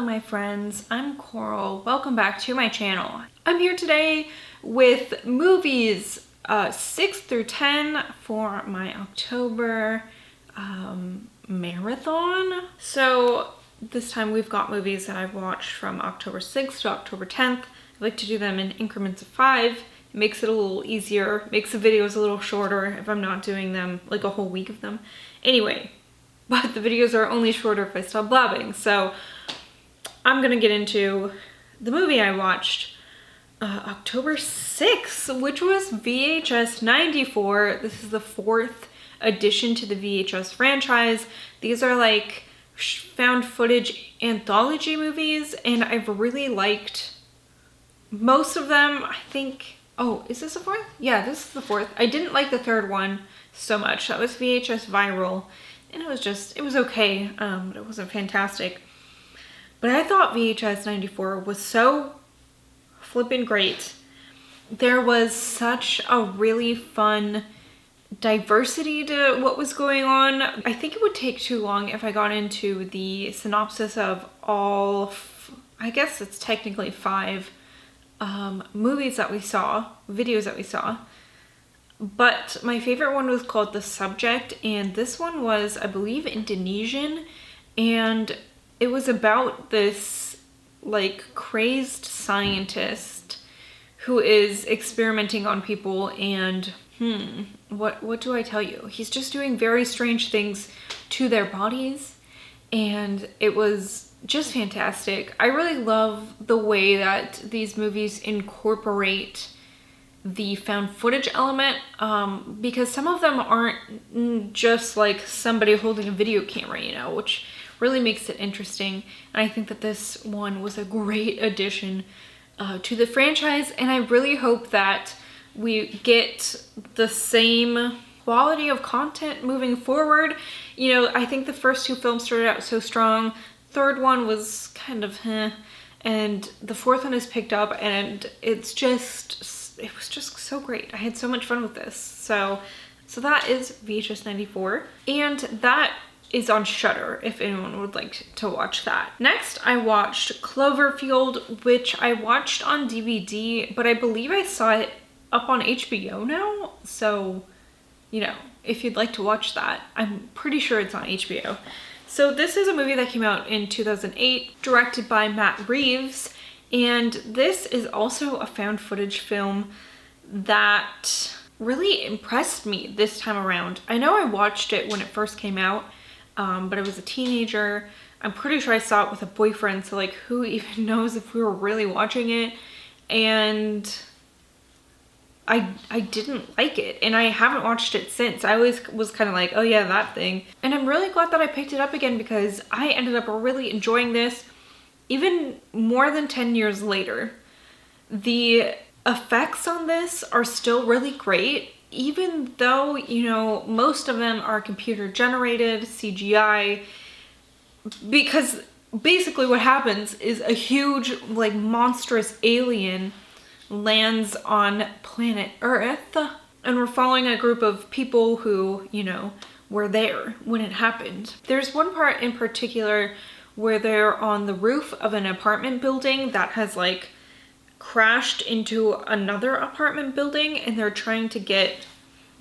my friends, I'm Coral. Welcome back to my channel. I'm here today with movies 6 through 10 for my October marathon. So this time we've got movies that I've watched from October 6th to October 10th. I like to do them in increments of 5. It makes it a little easier, makes the videos a little shorter if I'm not doing them like a whole week of them. Anyway, but the videos are only shorter if I stop blabbing. So I'm gonna get into the movie I watched October 6th, which was VHS 94. This is the 4th addition to the VHS franchise. These are like found footage anthology movies, and I've really liked most of them. I think, oh, is this the 4th? Yeah, this is the 4th. I didn't like the 3rd one so much. That was VHS Viral, and it was okay. It wasn't fantastic. But I thought VHS 94 was so flippin' great. There was such a really fun diversity to what was going on. I think it would take too long if I got into the synopsis of all, I guess it's technically 5 movies that we saw, videos that we saw. But my favorite one was called The Subject, and this one was, I believe, Indonesian, and it was about this like crazed scientist who is experimenting on people, and what do I tell you? He's just doing very strange things to their bodies, and it was just fantastic. I really love the way that these movies incorporate the found footage element, because some of them aren't just like somebody holding a video camera, you know, which really makes it interesting. And I think that this one was a great addition to the franchise, and I really hope that we get the same quality of content moving forward. You know, I think the first 2 films started out so strong. 3rd one was kind of and the 4th one is picked up, and it was just so great. I had so much fun with this. So that is VHS 94, and that is on Shudder if anyone would like to watch that. Next, I watched Cloverfield, which I watched on DVD, but I believe I saw it up on HBO now. So, you know, if you'd like to watch that, I'm pretty sure it's on HBO. So this is a movie that came out in 2008, directed by Matt Reeves, and this is also a found footage film that really impressed me this time around. I know I watched it when it first came out, but I was a teenager. I'm pretty sure I saw it with a boyfriend, so like who even knows if we were really watching it, and I didn't like it, and I haven't watched it since. I always was kind of like, oh yeah, that thing. And I'm really glad that I picked it up again, because I ended up really enjoying this even more than 10 years later. The effects on this are still really great, even though, you know, most of them are computer generated CGI, because basically what happens is a huge, like, monstrous alien lands on planet Earth, and we're following a group of people who, you know, were there when it happened. There's one part in particular where they're on the roof of an apartment building that has like crashed into another apartment building, and they're trying to get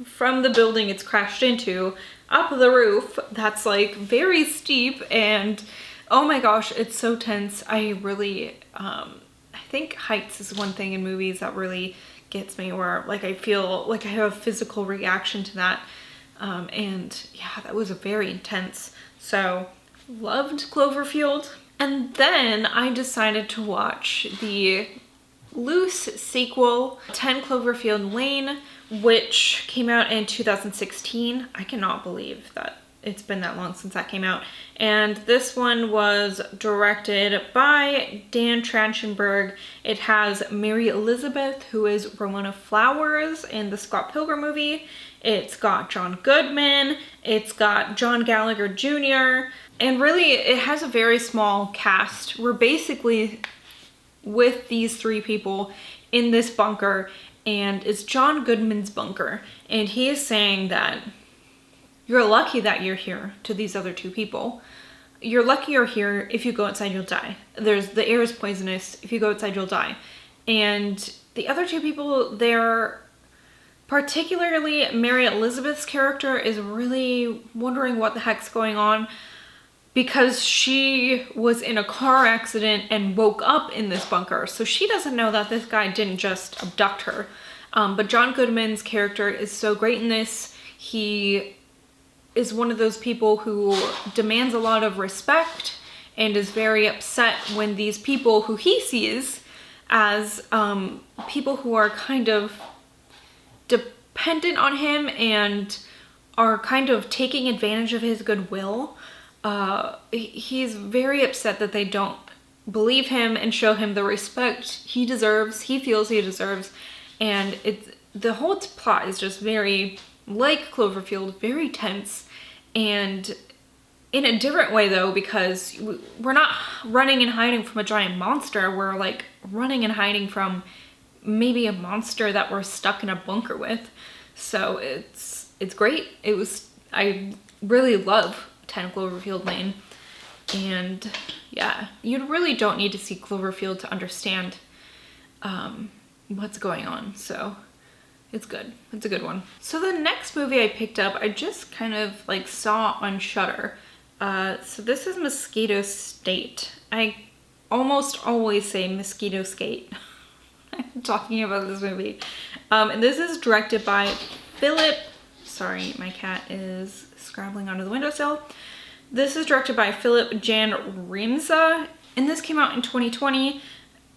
from the building it's crashed into up the roof that's like very steep, and oh my gosh, it's so tense. I really I think heights is one thing in movies that really gets me, where like I feel like I have a physical reaction to that, and yeah, that was very intense. So loved Cloverfield. And then I decided to watch the loose sequel, 10 Cloverfield Lane, which came out in 2016. I cannot believe that it's been that long since that came out. And this one was directed by Dan Trachtenberg. It has Mary Elizabeth, who is Ramona Flowers in the Scott Pilgrim movie. It's got John Goodman. It's got John Gallagher Jr. And really, it has a very small cast. We're basically with these 3 people in this bunker, and it's John Goodman's bunker. And he is saying that you're lucky that you're here to these other 2 people. you're lucky you're here. If you go outside, you'll die. The air is poisonous. If you go outside, you'll die. And the other two people, they're particularly Mary Elizabeth's character is really wondering what the heck's going on because she was in a car accident and woke up in this bunker. So she doesn't know that this guy didn't just abduct her. But John Goodman's character is so great in this. He is one of those people who demands a lot of respect and is very upset when these people who he sees as people who are kind of dependent on him and are kind of taking advantage of his goodwill. He's very upset that they don't believe him and show him the respect he deserves, he feels he deserves. And the whole plot is just very, like Cloverfield, very tense. And in a different way though, because we're not running and hiding from a giant monster. We're like running and hiding from maybe a monster that we're stuck in a bunker with. So it's great. I really love 10 Cloverfield Lane. And yeah, you really don't need to see Cloverfield to understand what's going on. So it's good. It's a good one. So the next movie I picked up, I just kind of like saw on Shudder. So this is Mosquito State. I almost always say Mosquito Skate. I'm talking about this movie. And this is directed by Philip. Sorry, my cat is scrabbling onto the windowsill. This is directed by Philip Jan Rimza, and this came out in 2020.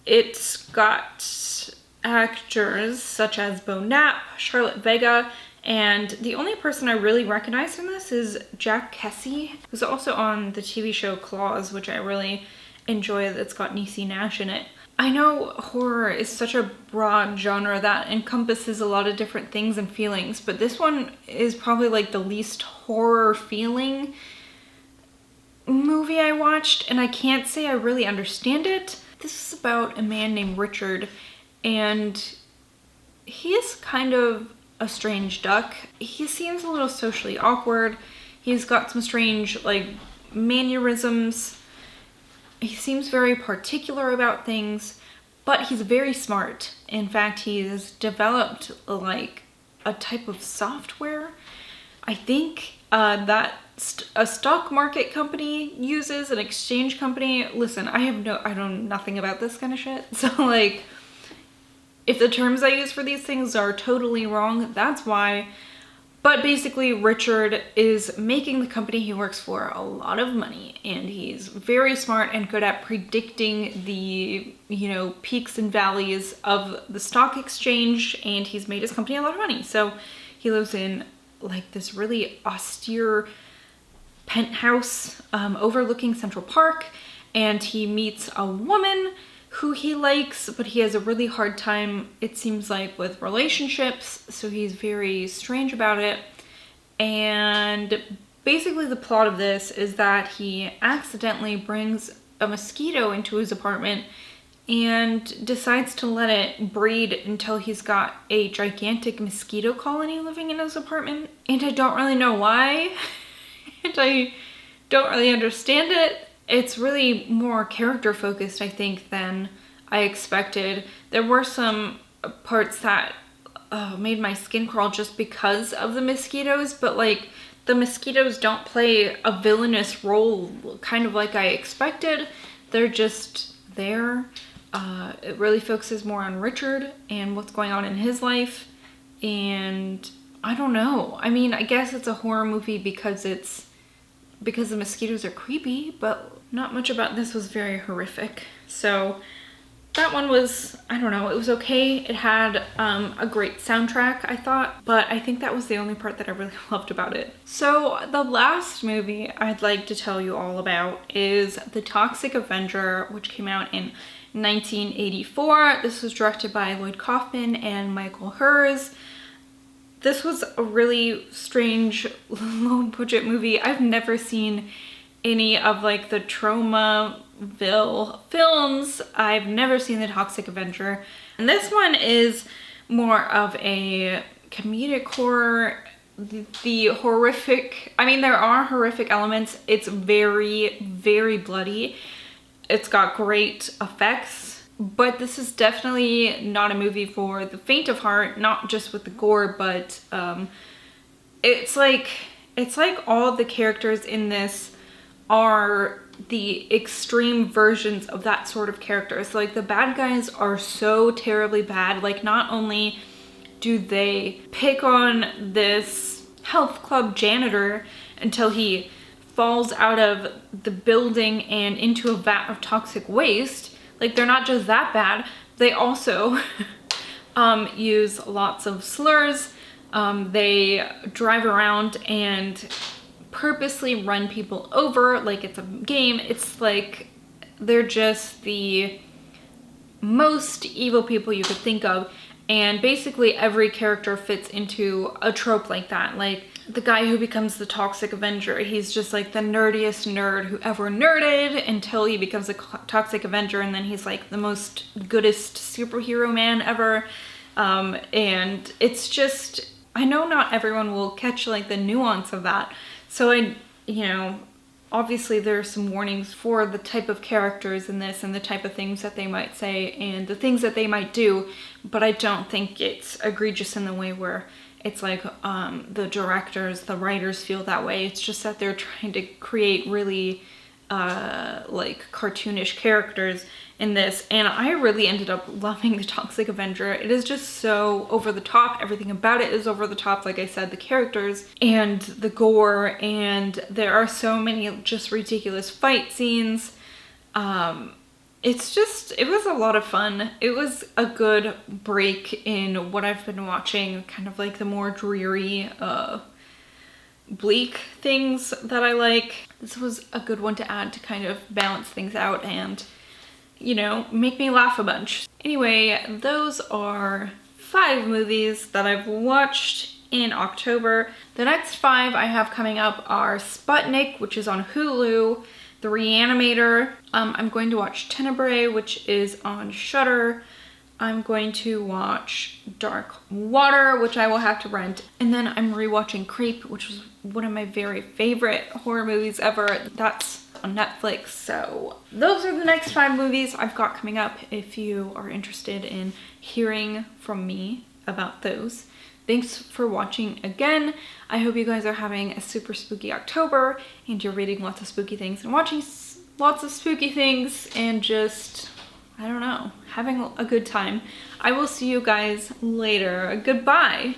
It's got actors such as Bo Knapp, Charlotte Vega, and the only person I really recognize from this is Jack Kessie, who's also on the TV show Claws, which I really enjoy. That's got Niecy Nash in it. I know horror is such a broad genre that encompasses a lot of different things and feelings, but this one is probably like the least horror feeling movie I watched, and I can't say I really understand it. This is about a man named Richard, and he is kind of a strange duck. He seems a little socially awkward. He's got some strange like mannerisms. He seems very particular about things, but he's very smart. In fact, he's developed like a type of software, I think, that a stock market company uses, an exchange company. Listen, I know nothing about this kind of shit. So like, if the terms I use for these things are totally wrong, that's why. But basically, Richard is making the company he works for a lot of money, and he's very smart and good at predicting the, peaks and valleys of the stock exchange, and he's made his company a lot of money. So he lives in like this really austere penthouse overlooking Central Park, and he meets a woman who he likes, but he has a really hard time, it seems like, with relationships, so he's very strange about it. And basically the plot of this is that he accidentally brings a mosquito into his apartment and decides to let it breed until he's got a gigantic mosquito colony living in his apartment. And I don't really know why, and I don't really understand it. It's really more character focused, I think, than I expected. There were some parts that made my skin crawl just because of the mosquitoes, but like the mosquitoes don't play a villainous role kind of like I expected. They're just there. It really focuses more on Richard and what's going on in his life. And I don't know. I mean, I guess it's a horror movie because the mosquitoes are creepy, but not much about this was very horrific. So that one was, I don't know, it was okay. It had a great soundtrack, I thought, but I think that was the only part that I really loved about it. So the last movie I'd like to tell you all about is The Toxic Avenger, which came out in 1984. This was directed by Lloyd Kaufman and Michael Hers. This was a really strange, low-budget movie. I've never seen any of like the Tromaville films. I've never seen The Toxic Avenger. And this one is more of a comedic horror. the horrific, I mean, there are horrific elements. It's very, very bloody. It's got great effects, but this is definitely not a movie for the faint of heart, not just with the gore, but it's like all the characters in this are the extreme versions of that sort of character. So like the bad guys are so terribly bad. Like not only do they pick on this health club janitor until he falls out of the building and into a vat of toxic waste, like they're not just that bad, they also use lots of slurs. They drive around and purposely run people over like it's a game. It's like they're just the most evil people you could think of, and basically every character fits into a trope like that. Like the guy who becomes the Toxic Avenger, he's just like the nerdiest nerd who ever nerded until he becomes a Toxic Avenger, and then he's like the most goodest superhero man ever. And it's just, I know not everyone will catch like the nuance of that. So obviously there are some warnings for the type of characters in this and the type of things that they might say and the things that they might do, but I don't think it's egregious in the way where it's like the directors, the writers feel that way. It's just that they're trying to create really like cartoonish characters in this, and I really ended up loving the Toxic Avenger. It is just so over the top. Everything about it is over the top. Like I said, the characters and the gore, and there are so many just ridiculous fight scenes. It was a lot of fun. It was a good break in what I've been watching, kind of like the more dreary, bleak things that I like. This was a good one to add to kind of balance things out and, make me laugh a bunch. Anyway, those are 5 movies that I've watched in October. The next 5 I have coming up are Sputnik, which is on Hulu, The Reanimator. I'm going to watch Tenebrae, which is on Shudder. I'm going to watch Dark Water, which I will have to rent. And then I'm rewatching Creep, which was one of my very favorite horror movies ever. That's on Netflix. So those are the next 5 movies I've got coming up if you are interested in hearing from me about those. Thanks for watching again. I hope you guys are having a super spooky October and you're reading lots of spooky things and watching lots of spooky things and just, I don't know, having a good time. I will see you guys later. Goodbye.